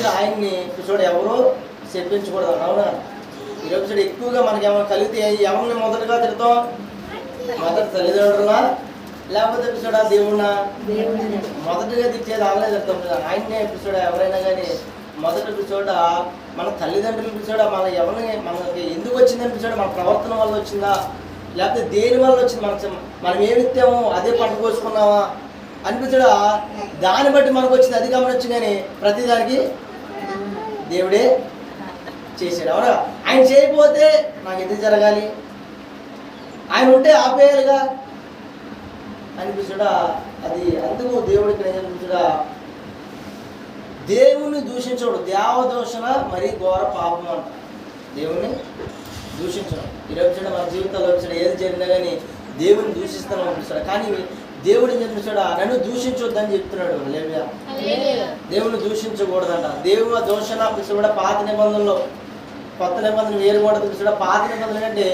ఈరోజు ఆయన్ని చూడ ఎవరో చెప్పించకూడదు. అవునా? ఈరోజు చూడ ఎక్కువగా మనకి ఏమైనా కలిగితే ఎవరిని మొదటగా తిడతాం? మొదటి తల్లిదండ్రులా లేకపోతే చూడ దేవుణ్ణా? మొదటిగా తిట్టేది వాళ్ళే తిడతాం. ఆయన్నే చూడ ఎవరైనా కానీ మొదటి చూడ మన తల్లిదండ్రులు చూడ మన ఎవరిని మనకి ఎందుకు వచ్చిందని చూడ మన ప్రవర్తన వల్ల వచ్చిందా లేకపోతే దేని వల్ల వచ్చింది? మనం ఏమిత్తామో అదే పంట కోసుకున్నావా అనిపించడా దాన్ని బట్టి మనకు వచ్చింది అది గమనించు. కానీ ప్రతిదానికి దేవుడే చేశాడు. అవునా? ఆయన చేయకపోతే నాకు ఎందుకు జరగాలి, ఆయన ఉంటే ఆపేయాలిగా అనిపించడా. అది అందుకు దేవుడికి అనిపించడా దేవుణ్ణి దూషించడు. దేవదూషణ మరి ఘోర పాపం అంట. దేవుణ్ణి దూషించడం. ఈరోజు మన జీవితంలో వచ్చిన ఏది జరిగినా కానీ దేవుని దూషిస్తాను అనిపిస్తాడు. కానీ దేవుడు ఏం చెప్పిస్తాడా? నన్ను దూషించొద్దని చెప్తున్నాడు. హల్లెలూయా. దేవుని దూషించకూడదంట. దేవుని దూషణ కూడా పాత నిబంధనలో, కొత్త నిబంధన వేరు కూడా చూసాడు. పాత నిబంధన అంటే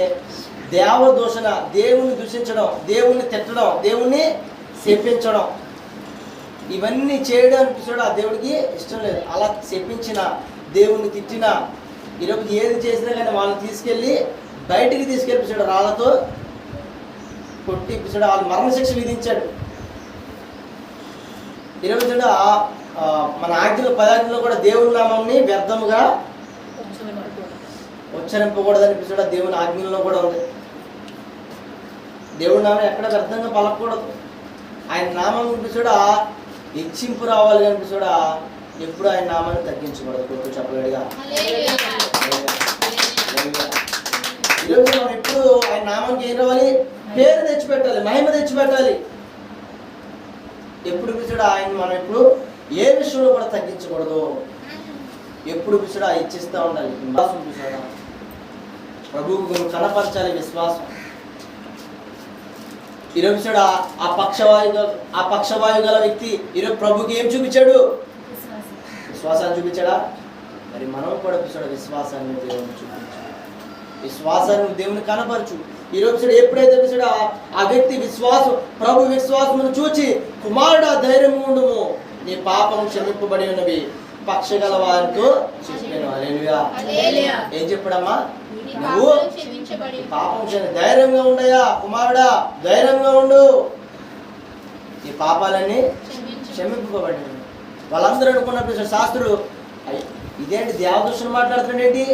దేవ దూషణ, దేవుణ్ణి దూషించడం, దేవుణ్ణి తిట్టడం, దేవుణ్ణి శపించడం, ఇవన్నీ చేయడానికి చూడ దేవుడికి ఇష్టం లేదు. అలా శపించిన, దేవుణ్ణి తిట్టిన, ఈరోజు ఏది చేసినా కానీ వాళ్ళని తీసుకెళ్ళి బయటికి తీసుకెళ్ళిపించాడు. రాళ్ళతో కొట్టి ఇప్పించాడు. వాళ్ళు మరణశిక్ష విధించాడు. ఈరోజు చూడ మన ఆజ్ఞలు 10 ఆజ్ఞలు కూడా దేవుని నామాన్ని వ్యర్థముగా ఉచ్చరింపకూడదని చూడ దేవుని ఆజ్ఞల్లో కూడా ఉంది. దేవుడి నామం ఎక్కడ వ్యర్థంగా పలకూడదు. ఆయన నామం చూడ హెచ్చింపు రావాలి కానీ చూడ ఎప్పుడు ఆయన నామాన్ని తగ్గించకూడదు. కొట్టు చెప్పలేడుగా. ఈరోజు మనం ఎప్పుడు ఆయన నామానికి ఏం రావాలి? పేరు తెచ్చిపెట్టాలి, మహిమ తెచ్చిపెట్టాలి. ఎప్పుడు చూడ ఆయన మనం ఎప్పుడు ఏ విషయంలో కూడా తగ్గించకూడదు. ఎప్పుడు చూడ ఇచ్చిస్తూ ఉండాలి. విశ్వాసం చూసాడ ప్రభువుకు కనపరచాలి. విశ్వాసం. ఈరోజు చూడ ఆ పక్షవాయు గల వ్యక్తి ఈరోజు ప్రభుకి ఏం చూపించాడు? విశ్వాసాన్ని చూపించాడా? మరి మనం కూడా చూడ విశ్వాసాన్ని దేవుని చూపించాడు. విశ్వాసాన్ని దేవుని కనపరచు. ఈరోజు చూడ ఎప్పుడైతే చూడ ఆ వ్యక్తి విశ్వాసం, ప్రభు విశ్వాసమును చూచి కుమారుడా ధైర్యం ఉండుము, నీ పాపం క్షమింపబడి ఉన్నవి పక్షగల వారితో చెప్పాను. హల్లెలూయా. ఏం చెప్పడమ్మా? నువ్వు పాపం ధైర్యంగా ఉండయా కుమారుడా, ధైర్యంగా ఉండు, ఈ పాపాలన్నీ క్షమింపబడి. వాళ్ళందరూ అనుకున్నప్పుడు శాస్త్రులు ఇదేంటి దేవదూషణ మాట్లాడుతున్నాడు ఏంటి,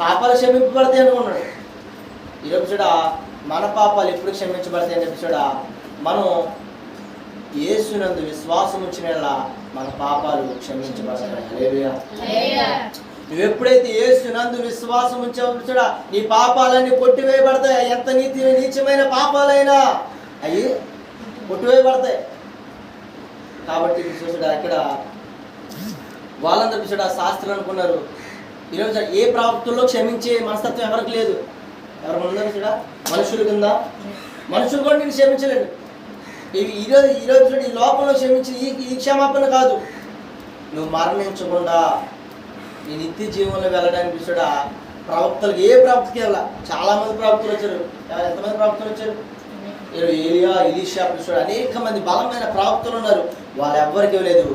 పాపాలు క్షమింపబడతాయి అనుకున్నాడు. ఈరోజు చూడ మన పాపాలు ఎప్పుడు క్షమించబడతాయి అని చెప్పి చూడ మనం యేసునందు విశ్వాసం ఉంచిన మన పాపాలు క్షమించబడతాయి. హల్లెలూయా. నువ్వు ఎప్పుడైతే యేసునందు విశ్వాసం ఉంచావో చూడ నీ పాపాలన్నీ కొట్టివేయబడతాయి. ఎంత నీచమైన పాపాలైనా అవి కొట్టివేయబడతాయి. కాబట్టి చూడ ఇక్కడ వాళ్ళందరూ చూడ శాస్త్రులు అనుకున్నారు ఈరోజు ఏ ప్రవక్తుల్లో క్షమించే మనస్తత్వం ఎవరికి లేదు. ఎవరు ఉన్నారు చూడ? మనుషులు కింద మనుషులు కూడా నేను క్షమించలేడు. ఈరోజు చూడ ఈ లోకంలో క్షమించి ఈ క్షమాపణ కాదు, నువ్వు మరణించకుండా నీ నిత్య జీవంలో వెళ్ళడానికి చూడ ప్రవక్తలకు ఏ ప్రవక్తకి వెళ్ళా. చాలా మంది ప్రవక్తలు వచ్చారు. ఎంతమంది ప్రవక్తలు వచ్చారు? ఏలియా, ఎలీషా, చూడ అనేక మంది బలమైన ప్రవక్తలు ఉన్నారు. వాళ్ళు ఎవ్వరికి లేదు,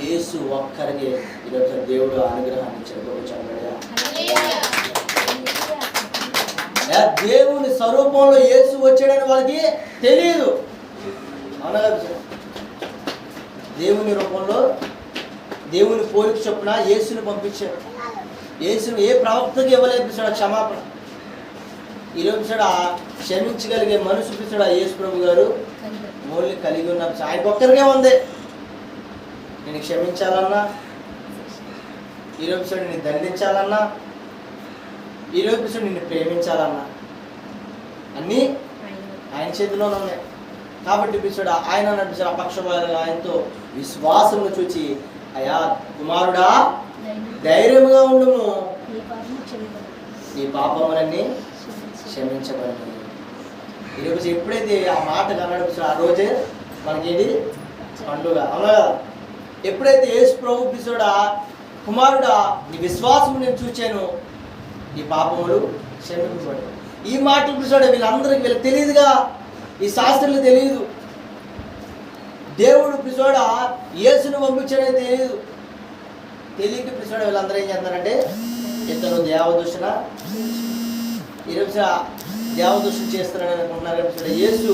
యేసు ఒక్కరికి ఈరోజు దేవుడు అనుగ్రహాన్ని ఇచ్చాడు. దేవుని స్వరూపంలో యేసు వచ్చాడని వాళ్ళకి తెలియదు. అవునా కదా? దేవుని రూపంలో దేవుని పోలిక చొప్పున యేసుని పంపించాడు. యేసుని ఏ ప్రవక్తకి ఇవ్వలేదు క్షమాపణ. ఈరోజు క్షమించగలిగే మనసు చూసాడు యేసు ప్రభు గారు ఓన్లీ కలిగి ఉన్న ఆయన ఒక్కరికే ఉంది. నేను క్షమించాలన్నా, ఈరోజు నిన్ను దండించాలన్నా, ఈరోజు నిన్ను ప్రేమించాలన్నా అన్నీ ఆయన చేతిలోనే ఉన్నాయి. కాబట్టి పిచ్చాడు ఆయన నడిపించాడు అపక్షపాతంగా ఆయనతో విశ్వాసమును చూచి అయా కుమారుడా ధైర్యంగా ఉండుము, నీ పాపములన్నీ క్షమించబడి. ఈరోజు ఎప్పుడైతే ఆ మాట కన్నాడు ఆ రోజే మనకేంటి పండుగ. అవునా? ఎప్పుడైతే యేసు ప్రభు పిచ్చాడా కుమారుడా నీ విశ్వాసం నేను చూచాను, నీ పాపములు క్షమించబడి. ఈ మాటలు పిచ్చాడు వీళ్ళందరికీ వీళ్ళకి తెలియదుగా, ఈ శాస్త్రులు తెలియదు. దేవుడు పిచ్చోడ యేసును పంపించాడని తెలియదు. తెలియక పిలిచిన వీళ్ళందరూ ఏం చేస్తున్నారంటే ఇతను దేవదూషణ ఈరోజు దేవదూషణ చేస్తున్నాడని అనుకుంటున్నారు. యేసు